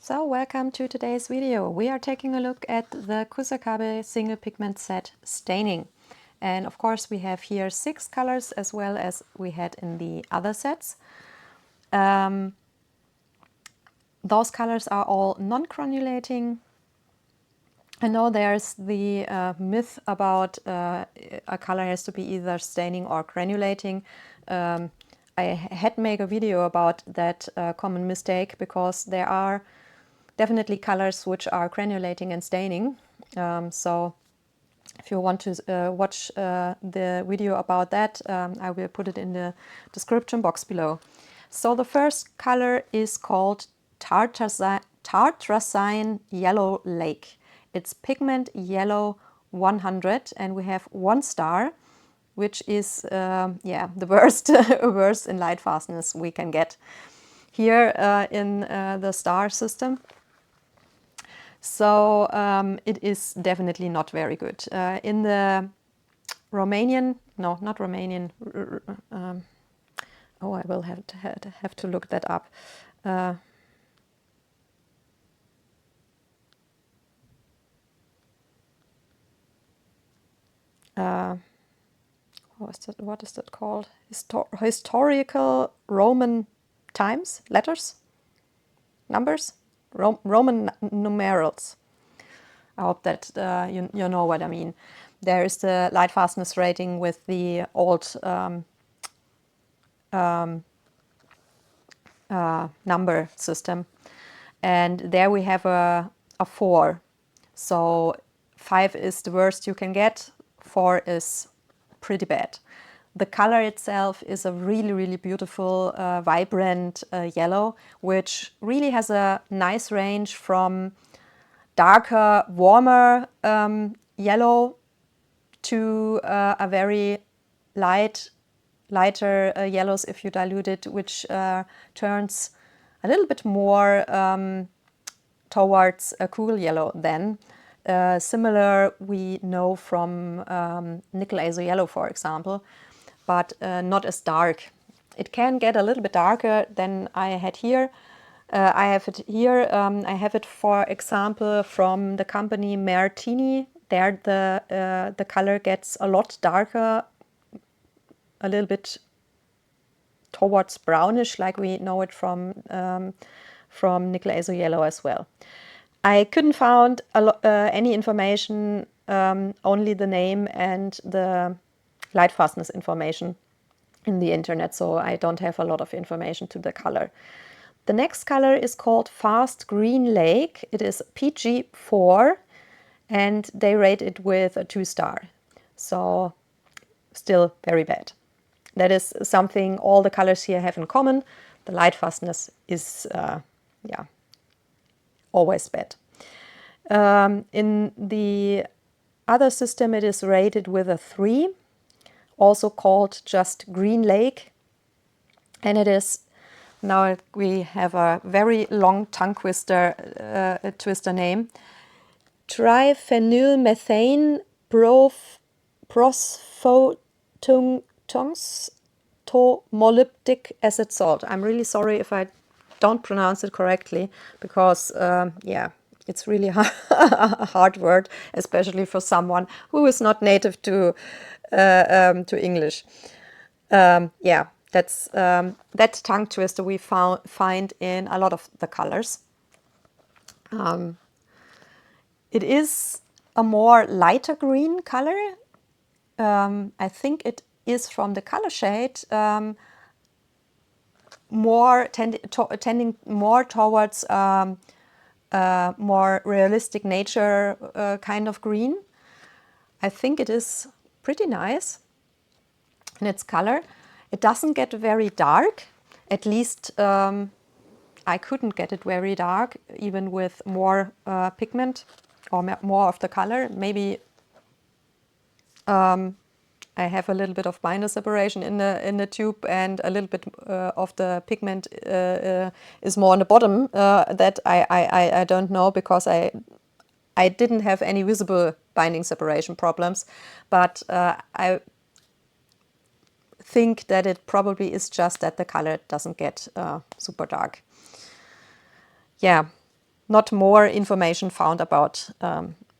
So welcome to today's video. We are taking a look at the Kusakabe single pigment set staining. And of course we have here 6 colors as well as we had in the other sets. Those colors are all non-granulating. I know there's the myth about a color has to be either staining or granulating. I had made a video about that common mistake because there are definitely colors which are granulating and staining. So if you want to watch the video about that, I will put it in the description box below. So the first color is called Tartrazine Yellow Lake. It's pigment yellow 100 and we have 1 star, which is the worst, worst in light fastness we can get here in the star system. So it is definitely not very good. In the Romanian, no, not Romanian, oh, I will have to look that up. What is that called? Historical Roman times, letters, numbers, Roman numerals. I hope that you know what I mean. There is the light fastness rating with the old number system, and there we have a 4. So 5 is the worst you can get, 4 is pretty bad. The color itself is a really beautiful, vibrant yellow, which really has a nice range from darker, warmer yellow to a very lighter yellows if you dilute it, which turns a little bit more towards a cool yellow then. Similar we know from nickel azo yellow, for example, but not as dark. It can get a little bit darker than I had here. I have it here. I have it, for example, from the company Martini. There the color gets a lot darker, a little bit towards brownish, like we know it from nickel azo yellow as well. I couldn't find any information, only the name and the light fastness information in the internet, so I don't have a lot of information to the color. The next color is called Fast Green Lake. It is PG4 and they rate it with a 2 star. So still very bad. That is something all the colors here have in common. The light fastness is always bad. In the other system it is rated with a 3, also called just Green Lake, and it is, now we have a very long tongue twister name, triphenylmethane molybdic acid salt. I'm really sorry if I don't pronounce it correctly, because it's really a hard word, especially for someone who is not native to English. That's that tongue twister we find in a lot of the colors. It is a more lighter green color. I think it is from the color shade more tending more towards more realistic nature kind of green. I think it is pretty nice in its color. It doesn't get very dark, at least I couldn't get it very dark even with more pigment or more of the color. Maybe I have a little bit of binder separation in the tube, and a little bit of the pigment is more on the bottom. That I don't know, because I didn't have any visible binding separation problems, but I think that it probably is just that the color doesn't get super dark. Yeah, not more information found about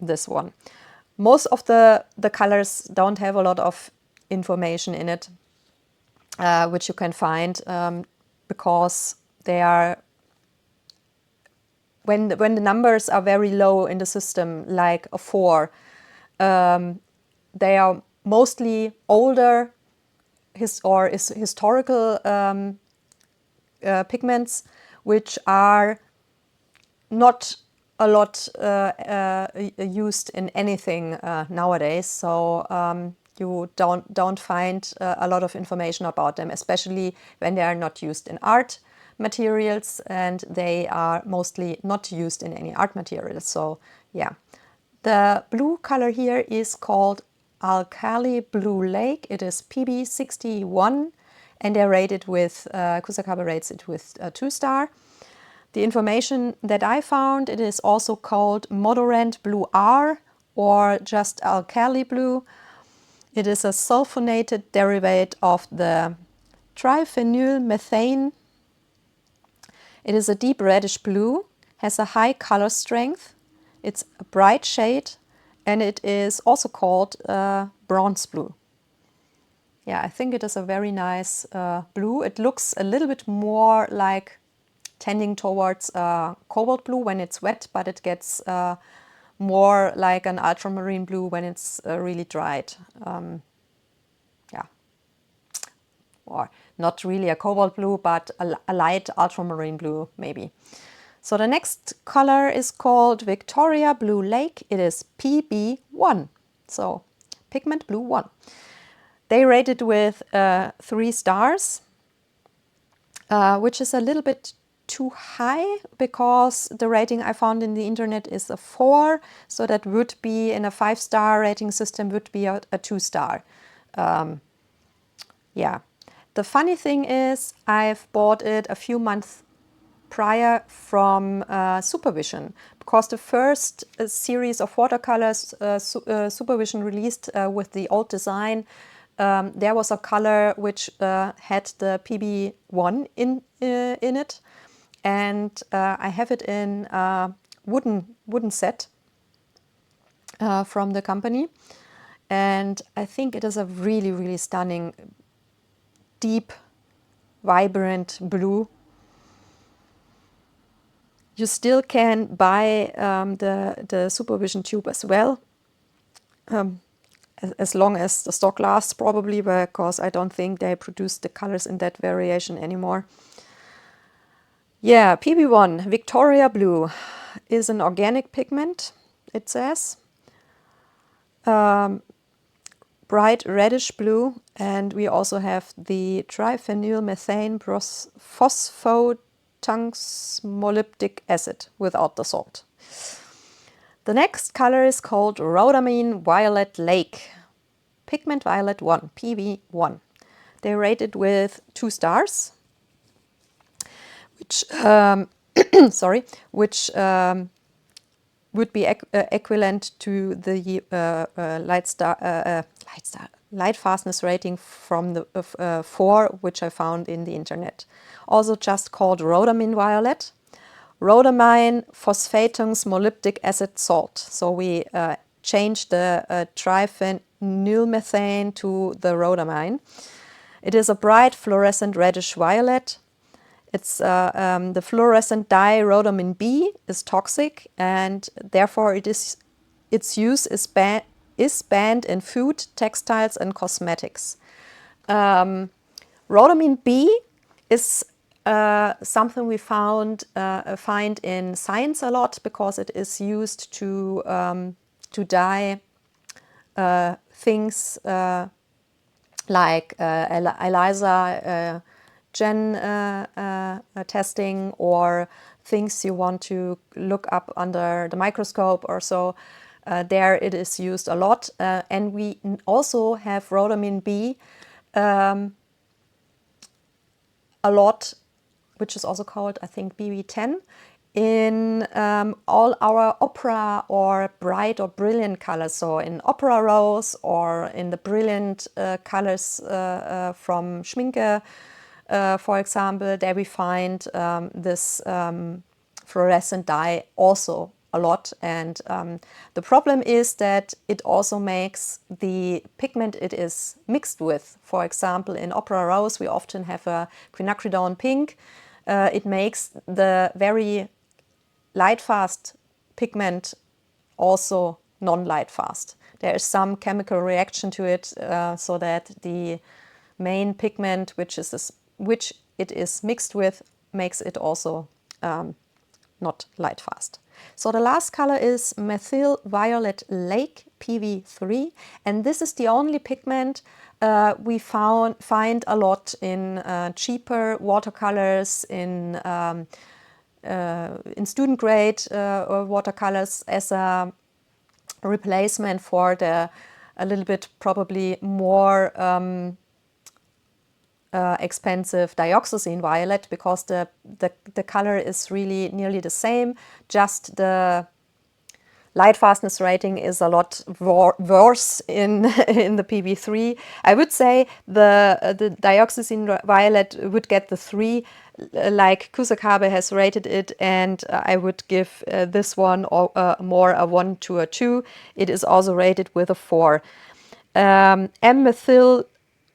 this one. Most of the colors don't have a lot of information in it, which you can find because they are, when the numbers are very low in the system, like a 4, they are mostly older historical pigments, which are not a lot used in anything nowadays. So you don't find a lot of information about them, especially when they are not used in art materials, and they are mostly not used in any art materials. So yeah, the blue color here is called Alkali Blue Lake. It is PB61, and they rate it with Kusakabe rates it with a 2-star. The information that I found, it is also called Modorant Blue R or just Alkali Blue. It is a sulfonated derivative of the triphenyl methane. It is a deep reddish blue, has a high color strength. It's a bright shade, and it is also called bronze blue. Yeah, I think it is a very nice blue. It looks a little bit more like tending towards cobalt blue when it's wet, but it gets more like an ultramarine blue when it's really dried. Yeah, or not really a cobalt blue, but a light ultramarine blue maybe. So the next color is called Victoria Blue Lake. It is PB1, so pigment blue 1. They rate it with 3 stars, which is a little bit too high because the rating I found in the internet is a 4, so that would be, in a 5-star rating system, would be a 2-star. Yeah. The funny thing is I've bought it a few months prior from Supervision, because the first series of watercolors Supervision released with the old design, there was a color which had the PB1 in it, and I have it in a wooden set from the company, and I think it is a really, really stunning, deep, vibrant blue. You still can buy the Supervision tube as well, as long as the stock lasts, probably, because I don't think they produce the colors in that variation anymore. Yeah, PB1, Victoria Blue, is an organic pigment, it says. Bright reddish blue, and we also have the triphenyl methane phosphotungs acid without the salt. The next color is called Rhodamine Violet Lake, pigment violet 1, PV1. They rate it with 2 stars, which would be equivalent to the light fastness rating from the 4, which I found in the internet. Also just called Rhodamine Violet. Rhodamine phosphatungs molybdic acid salt. So we changed the triphenyl methane to the rhodamine. It is a bright fluorescent reddish violet. It's the fluorescent dye rhodamine B is toxic, and therefore its use is banned in food, textiles, and cosmetics. Rhodamine B is something we find in science a lot, because it is used to dye things like ELISA gen testing, or things you want to look up under the microscope or so. There it is used a lot, and we also have rhodamine B a lot, which is also called, I think, BB10, in all our opera or bright or brilliant colors. So in opera rose, or in the brilliant colors from Schminke, for example, there we find this fluorescent dye also a lot, and the problem is that it also makes the pigment it is mixed with. For example, in Opera Rose we often have a quinacridone pink. It makes the very light fast pigment also non-light fast. There is some chemical reaction to it, so that the main pigment which it is mixed with makes it also not light fast. So the last color is Methyl Violet Lake PV3, and this is the only pigment we find a lot in cheaper watercolors, in student grade watercolors, as a replacement for the a little bit probably more expensive dioxazine violet, because the color is really nearly the same, just the light fastness rating is a lot worse in in the PV3. I would say the dioxazine violet would get the 3, like Kusakabe has rated it, and I would give this one more a 1 to a 2. It is also rated with a 4. M-methyl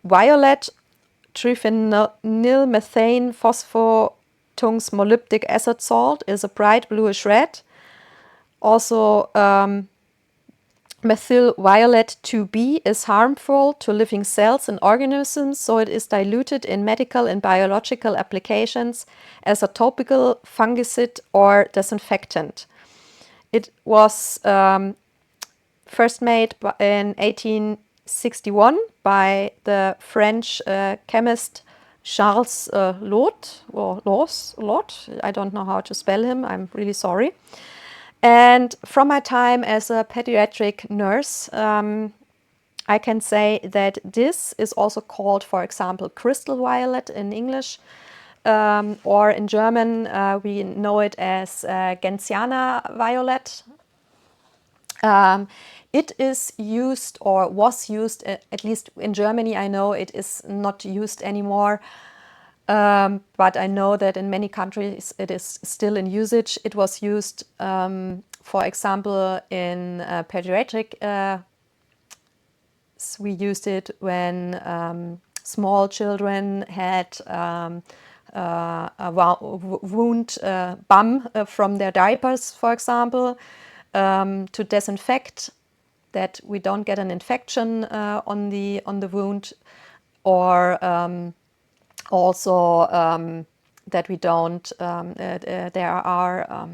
violet triphenylmethane phosphotungsmolyptic acid salt is a bright bluish red. Also, methyl violet 2B is harmful to living cells and organisms, so it is diluted in medical and biological applications as a topical fungicide or disinfectant. It was first made in 1861 by the French chemist Charles Lot. I don't know how to spell him, I'm really sorry. And from my time as a pediatric nurse, I can say that this is also called, for example, crystal violet in English, or in German we know it as Gentiana violet. It is used, or was used, at least in Germany I know it is not used anymore, but I know that in many countries it is still in usage. It was used, for example, in pediatric, we used it when small children had a wound bum from their diapers, for example, to disinfect, that we don't get an infection on the wound, or also that we don't, there are,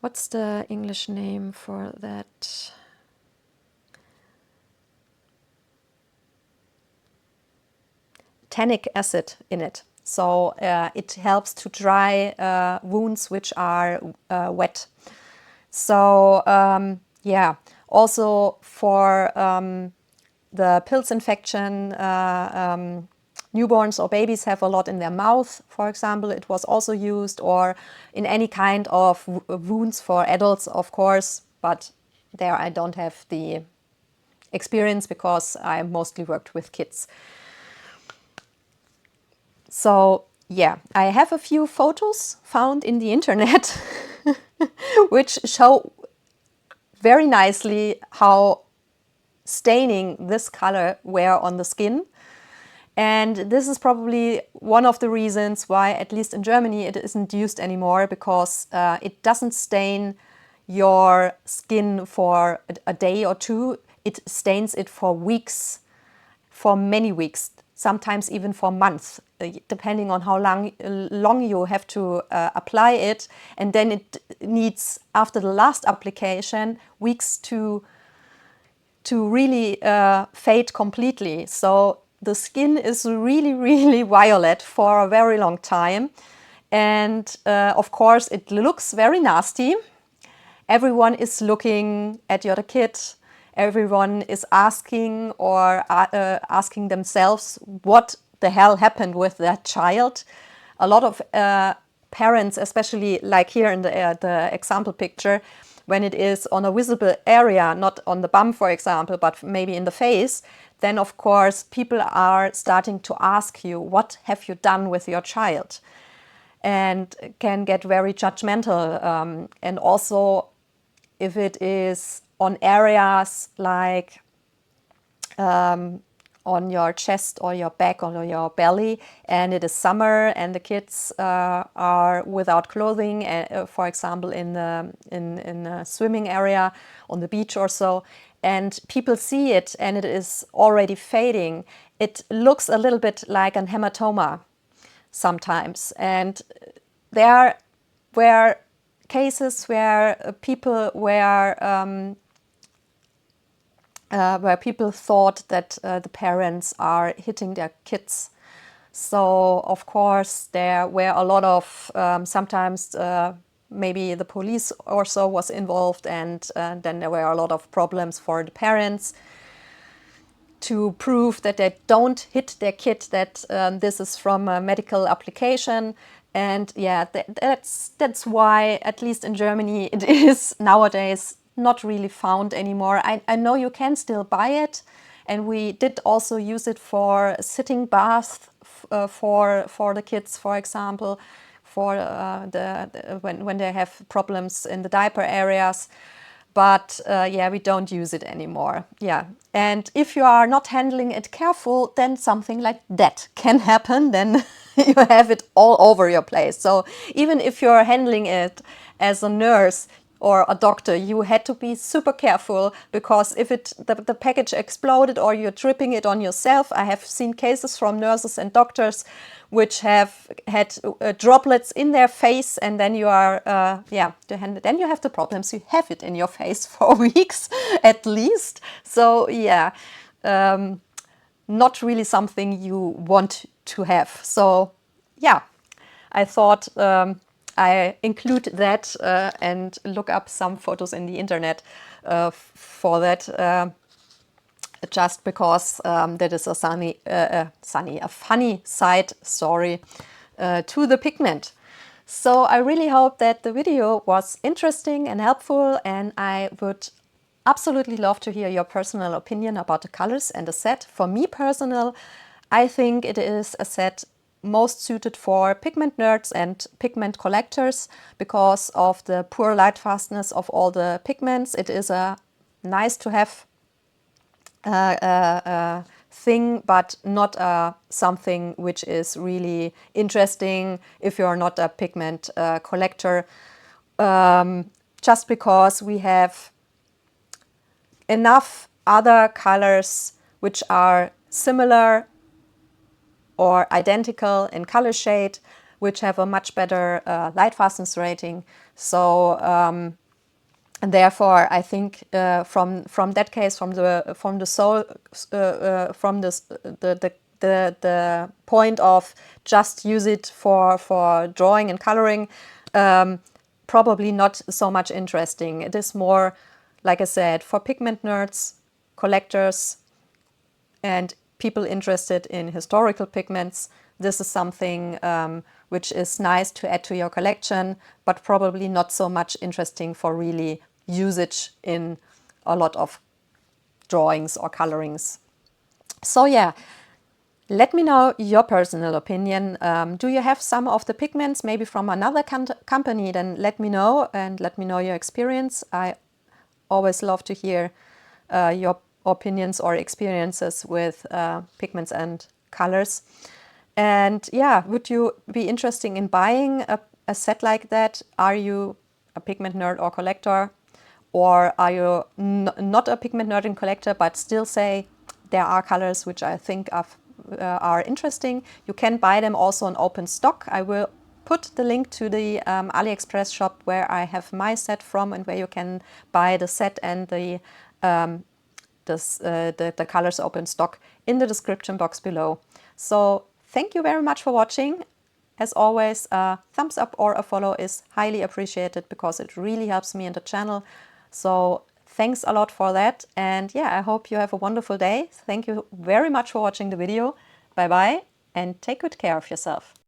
what's the English name for that? Tannic acid in it. So it helps to dry wounds which are wet. So yeah, also for the pills infection, newborns or babies have a lot in their mouth, for example, it was also used, or in any kind of wounds for adults, of course, but there I don't have the experience because I mostly worked with kids. So yeah, I have a few photos found in the internet which show very nicely how staining this color were on the skin. And this is probably one of the reasons why, at least in Germany, it isn't used anymore, because it doesn't stain your skin for a day or two. It stains it for weeks, for many weeks, sometimes even for months, depending on how long you have to apply it. And then it needs, after the last application, weeks to really fade completely. So the skin is really, really violet for a very long time. And of course, it looks very nasty. Everyone is looking at your kid. Everyone is asking, or asking themselves, what the hell happened with that child? A lot of parents, especially like here in the example picture, when it is on a visible area, not on the bum, for example, but maybe in the face, then of course people are starting to ask you, what have you done with your child? and can get very judgmental. And also if it is on areas like on your chest or your back or your belly, and it is summer and the kids are without clothing, for example in the swimming area on the beach or so, and people see it and it is already fading, it looks a little bit like an hematoma sometimes. And there were cases where people where people thought that the parents are hitting their kids. So of course there were a lot of sometimes maybe the police or so was involved, and then there were a lot of problems for the parents to prove that they don't hit their kid, that this is from a medical application. And yeah, that's why, at least in Germany, it is nowadays not really found anymore. I know you can still buy it, and we did also use it for sitting baths for the kids, for example, for when they have problems in the diaper areas. But yeah, we don't use it anymore. Yeah, and if you are not handling it careful, then something like that can happen. Then you have it all over your place. So even if you're handling it as a nurse or a doctor, you had to be super careful, because if the package exploded or you're dripping it on yourself. I have seen cases from nurses and doctors which have had droplets in their face, and then you are, then you have the problems. You have it in your face for weeks at least. So yeah, not really something you want to have. So yeah, I thought I include that and look up some photos in the internet for that, just because that is a funny side story to the pigment. So I really hope that the video was interesting and helpful, and I would absolutely love to hear your personal opinion about the colors and the set. For me personal, I think it is a set most suited for pigment nerds and pigment collectors because of the poor light fastness of all the pigments. It is a nice to have thing, but not something which is really interesting if you're not a pigment collector, just because we have enough other colors which are similar or identical in color shade, which have a much better light fastness rating. So and therefore, I think from that case, from the point of just use it for drawing and coloring, probably not so much interesting. It is more, like I said, for pigment nerds, collectors, and people interested in historical pigments. This is something which is nice to add to your collection, but probably not so much interesting for really usage in a lot of drawings or colorings. So yeah, let me know your personal opinion. Do you have some of the pigments maybe from another company? Then let me know, and let me know your experience. I always love to hear your opinions or experiences with pigments and colors. And yeah, would you be interested in buying a set like that? Are you a pigment nerd or collector? Or are you not a pigment nerd and collector, but still say there are colors which I think are interesting? You can buy them also in open stock. I will put the link to the AliExpress shop where I have my set from, and where you can buy the set and the colors open stock in the description box below. So thank you very much for watching. As always, a thumbs up or a follow is highly appreciated because it really helps me in the channel. So thanks a lot for that. And yeah, I hope you have a wonderful day. Thank you very much for watching the video. Bye bye, and take good care of yourself.